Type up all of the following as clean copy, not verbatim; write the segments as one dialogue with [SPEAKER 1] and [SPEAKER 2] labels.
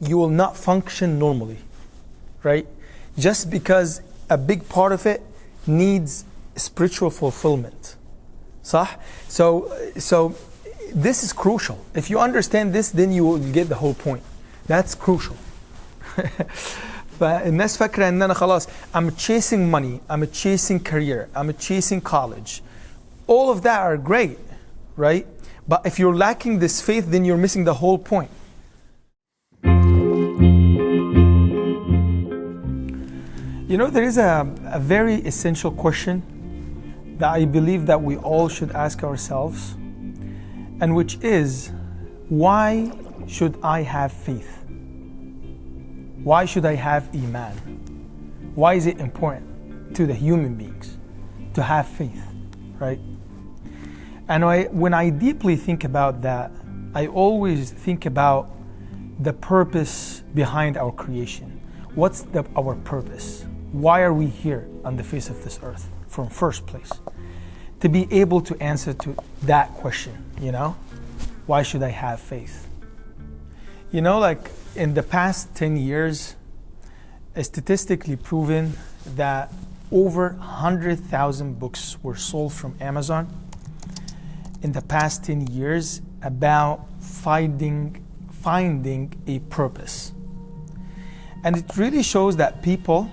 [SPEAKER 1] you will not function normally, right? Just because a big part of it needs spiritual fulfillment. صح? So this is crucial. If you understand this, then you will get the whole point. That's crucial. فالناس فاكرة ان انا خلاص I'm chasing money, I'm chasing career, I'm chasing college. All of that are great, right? But if you're lacking this faith, then you're missing the whole point. You know, there is a very essential question that I believe that we all should ask ourselves, and which is, why should I have faith? Why should I have Iman? Why is it important to the human beings to have faith, right? And when I deeply think about that, I always think about the purpose behind our creation. What's our purpose? Why are we here on the face of this earth from first place? To be able to answer to that question, you know? Why should I have faith? You know, like in the past 10 years, it's statistically proven that over 100,000 books were sold from Amazon in the past 10 years about finding a purpose. And it really shows that people,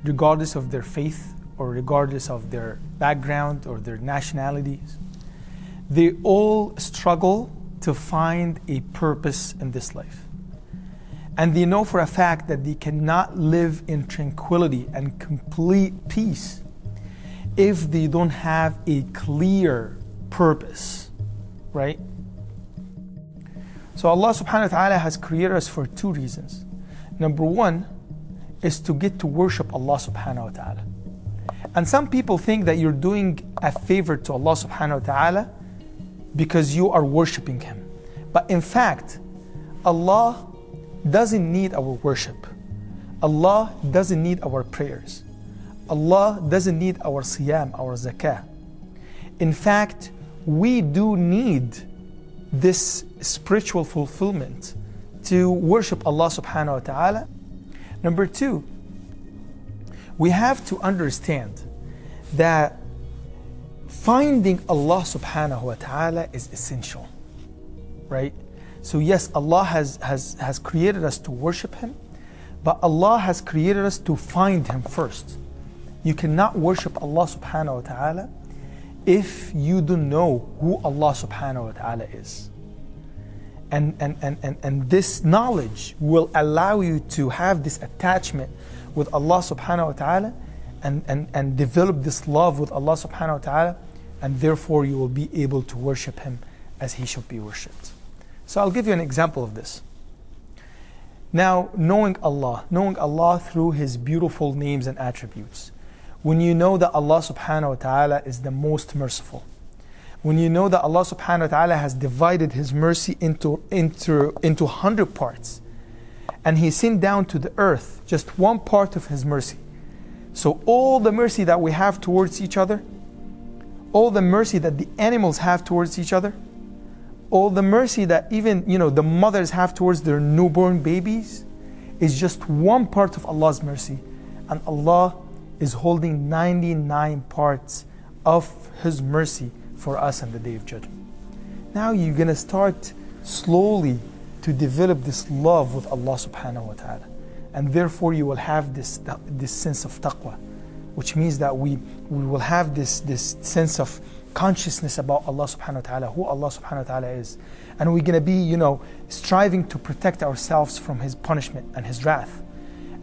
[SPEAKER 1] regardless of their faith or regardless of their background or their nationalities, they all struggle to find a purpose in this life. And they know for a fact that they cannot live in tranquility and complete peace if they don't have a clear purpose, right? So Allah subhanahu wa ta'ala has created us for two reasons. Number one is to get to worship Allah subhanahu wa ta'ala. And some people think that you're doing a favor to Allah subhanahu wa ta'ala because you are worshiping Him. But in fact, Allah doesn't need our worship. Allah doesn't need our prayers. Allah doesn't need our siyam, our zakah. In fact, we do need this spiritual fulfillment to worship Allah subhanahu wa ta'ala. Number two, we have to understand that finding Allah subhanahu wa ta'ala is essential, right? So yes, Allah has created us to worship Him, but Allah has created us to find Him first. You cannot worship Allah subhanahu wa ta'ala if you don't know who Allah subhanahu wa ta'ala is. And this knowledge will allow you to have this attachment with Allah subhanahu wa ta'ala and develop this love with Allah subhanahu wa ta'ala, and therefore you will be able to worship Him as He should be worshipped. So I'll give you an example of this. Now, knowing Allah through His beautiful names and attributes. When you know that Allah subhanahu wa ta'ala is the most merciful, when you know that Allah subhanahu wa ta'ala has divided His mercy into 100 parts, and He sent down to the earth just one part of His mercy. So all the mercy that we have towards each other, all the mercy that the animals have towards each other, all the mercy that even the mothers have towards their newborn babies, is just one part of Allah's mercy. And Allah is holding 99 parts of His mercy for us on the Day of Judgment. Now you're going to start slowly to develop this love with Allah subhanahu wa ta'ala. And therefore you will have this sense of taqwa, which means that we will have this sense of consciousness about Allah subhanahu wa ta'ala, who Allah subhanahu wa ta'ala is. And we're going to be, striving to protect ourselves from His punishment and His wrath.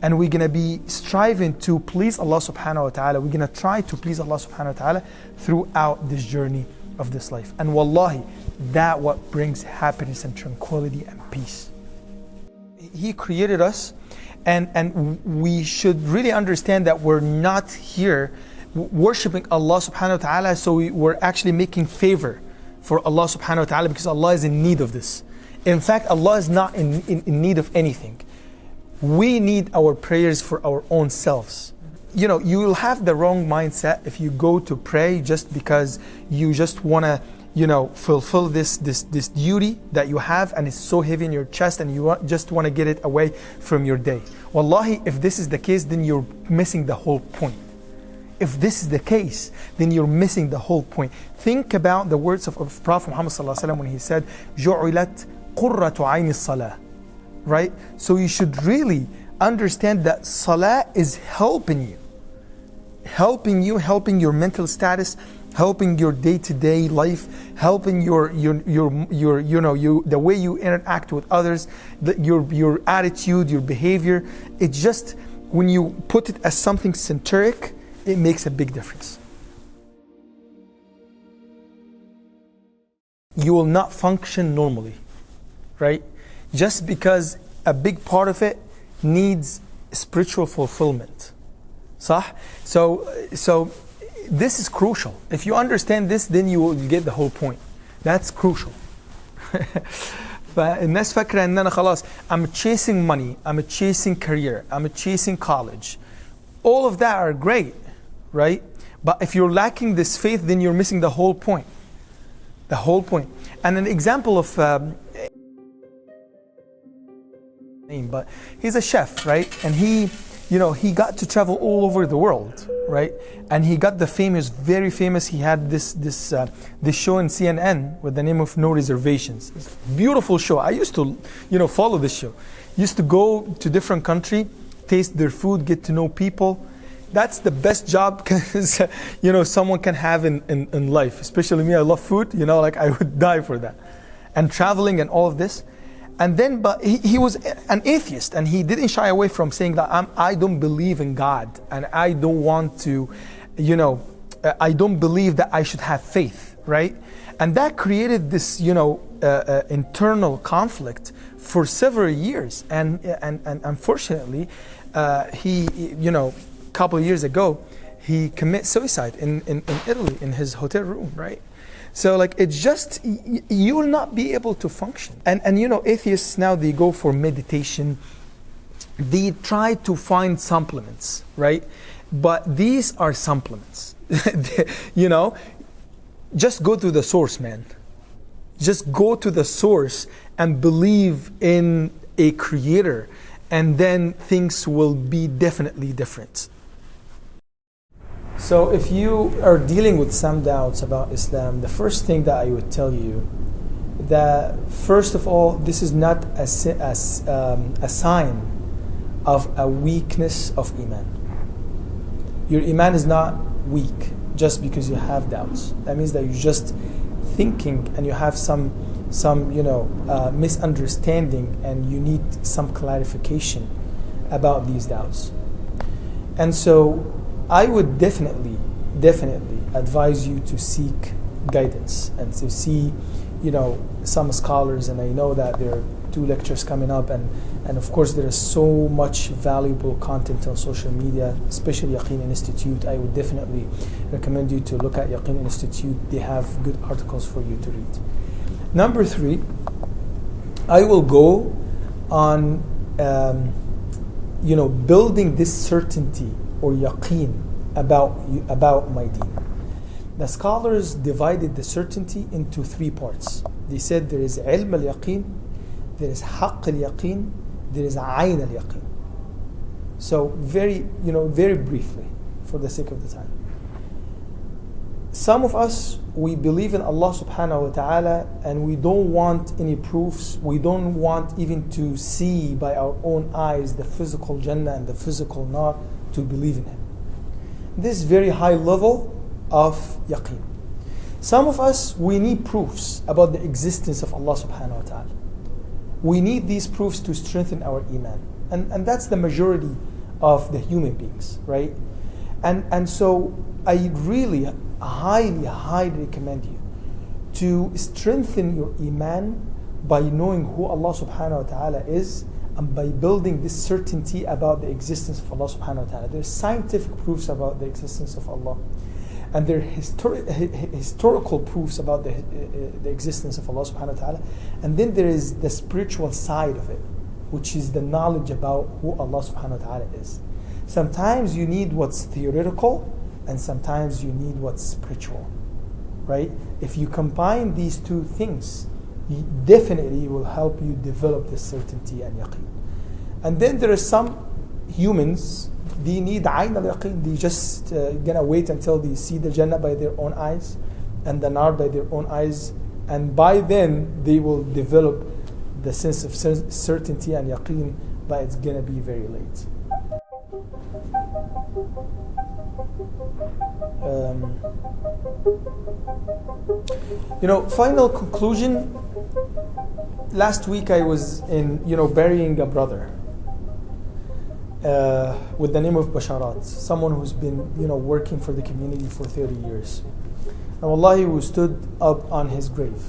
[SPEAKER 1] And we're going to be striving to please Allah subhanahu wa ta'ala. We're going to try to please Allah subhanahu wa ta'ala throughout this journey of this life. And wallahi, that what brings happiness and tranquility and peace. He created us, and we should really understand that we're not here worshipping Allah subhanahu wa ta'ala so we're actually making favor for Allah subhanahu wa ta'ala because Allah is in need of this. In fact, Allah is not in need of anything. We need our prayers for our own selves. You will have the wrong mindset if you go to pray just because you just want to, fulfill this duty that you have, and it's so heavy in your chest, and you just want to get it away from your day. Wallahi, if this is the case, then you're missing the whole point. If this is the case, then you're missing the whole point. Think about the words of Prophet Muhammad ﷺ when he said, جُعِلَتْ قُرَّةُ عَيْنِ الصَّلَاةِ. Right? So you should really understand that salah is helping you, helping your mental status, helping your day-to-day life, helping your the way you interact with others, your attitude, your behavior. It's just when you put it as something centric, it makes a big difference. You will not function normally, right? Just because a big part of it needs spiritual fulfillment. صح? So this is crucial. If you understand this, then you will get the whole point. That's crucial. فالناس فاكرة ان انا خلاص I'm chasing money, I'm chasing career, I'm chasing college. All of that are great, right? But if you're lacking this faith, then you're missing the whole point. The whole point. And an example of but he's a chef, right? And he got to travel all over the world, right? And he got the famous, very famous. He had this show in CNN with the name of No Reservations. It's a beautiful show. I used to, follow this show. Used to go to different country, taste their food, get to know people. That's the best job someone can have in life. Especially me, I love food. I would die for that. And traveling and all of this. And then, but he was an atheist, and he didn't shy away from saying that I don't believe in God, and I don't want to, I don't believe that I should have faith, right? And that created this, internal conflict for several years. And unfortunately, he, a couple of years ago, he committed suicide in Italy in his hotel room, right? So it's just, you will not be able to function. And atheists now, they go for meditation. They try to find supplements, right? But these are supplements. Just go to the source, man. Just go to the source and believe in a creator, and then things will be definitely different. So if you are dealing with some doubts about Islam, the first thing that I would tell you, that first of all, this is not a sign of a weakness of Iman. Your Iman is not weak just because you have doubts. That means that you're just thinking and you have some misunderstanding, and you need some clarification about these doubts. And so I would definitely advise you to seek guidance and to see, some scholars. And I know that there are 2 lectures coming up, and of course there is so much valuable content on social media, especially Yaqeen Institute. I would definitely recommend you to look at Yaqeen Institute. They have good articles for you to read. Number 3, I will go on, building this certainty or yaqeen about my deen. The scholars divided the certainty into 3 parts. They said there is ilm al-yaqeen, there is haqq al-yaqeen, there is ayn al-yaqeen. So very briefly, for the sake of the time. Some of us, we believe in Allah subhanahu wa ta'ala, and we don't want any proofs. We don't want even to see by our own eyes the physical Jannah and the physical Nar to believe in Him. This very high level of yaqeen. Some of us, we need proofs about the existence of Allah subhanahu wa ta'ala. We need these proofs to strengthen our iman. And that's the majority of the human beings, right? And so I really highly recommend you to strengthen your iman by knowing who Allah subhanahu wa ta'ala is, and by building this certainty about the existence of Allah subhanahu wa ta'ala. There's scientific proofs about the existence of Allah, and there are historical proofs about the existence of Allah subhanahu wa ta'ala. And then there is the spiritual side of it, which is the knowledge about who Allah subhanahu wa ta'ala is. Sometimes you need what's theoretical, and sometimes you need what's spiritual. right? If you combine these two things, definitely will help you develop this certainty and yaqeen. And then there are some humans, they need ayn al-yaqeen. They just gonna wait until they see the Jannah by their own eyes and the nar by their own eyes, and by then they will develop the sense of certainty and yaqeen, but it's gonna be very late. Final conclusion. Last week I was in, burying a brother with the name of Basharat, someone who's been, working for the community for 30 years. And wallahi, we stood up on his grave.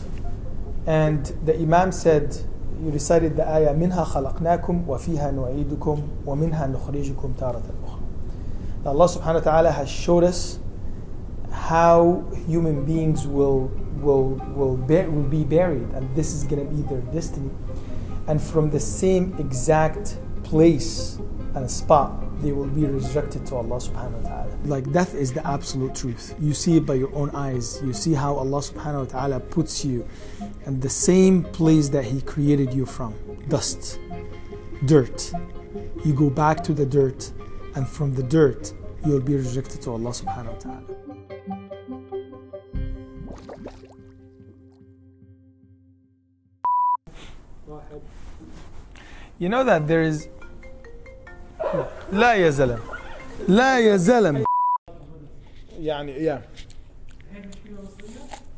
[SPEAKER 1] And the Imam said, he recited the ayah, مِنْهَا خَلَقْنَاكُمْ وَفِيهَا نُعِيدُكُمْ وَمِنْهَا نُخْرِجُكُمْ تَارَةً أُخْرَى. Allah subhanahu wa ta'ala has showed us how human beings will be buried, and this is going to be their destiny. And from the same exact place and spot, they will be resurrected to Allah subhanahu wa ta'ala. Like death is the absolute truth. You see it by your own eyes. You see how Allah subhanahu wa ta'ala puts you in the same place that He created you from. Dust, dirt. You go back to the dirt, and from the dirt, you'll be resurrected to Allah subhanahu wa ta'ala. You know that there is لا يا زلم لا يا زلم يعني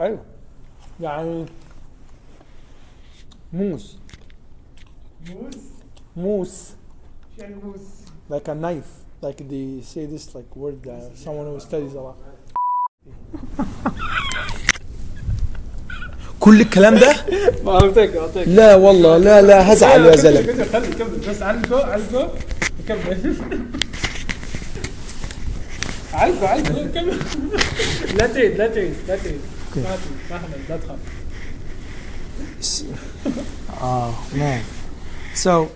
[SPEAKER 1] ايوه يعني موس يعني موس like a knife, like they say this like word someone who studies a lot. كل الكلام ده
[SPEAKER 2] أعطيك
[SPEAKER 1] لا والله لا هزعل يا زلمه.
[SPEAKER 2] خلي كمل بس علقه كمل علقه كمل. لا تعيد ما تخاف.
[SPEAKER 1] Oh man, so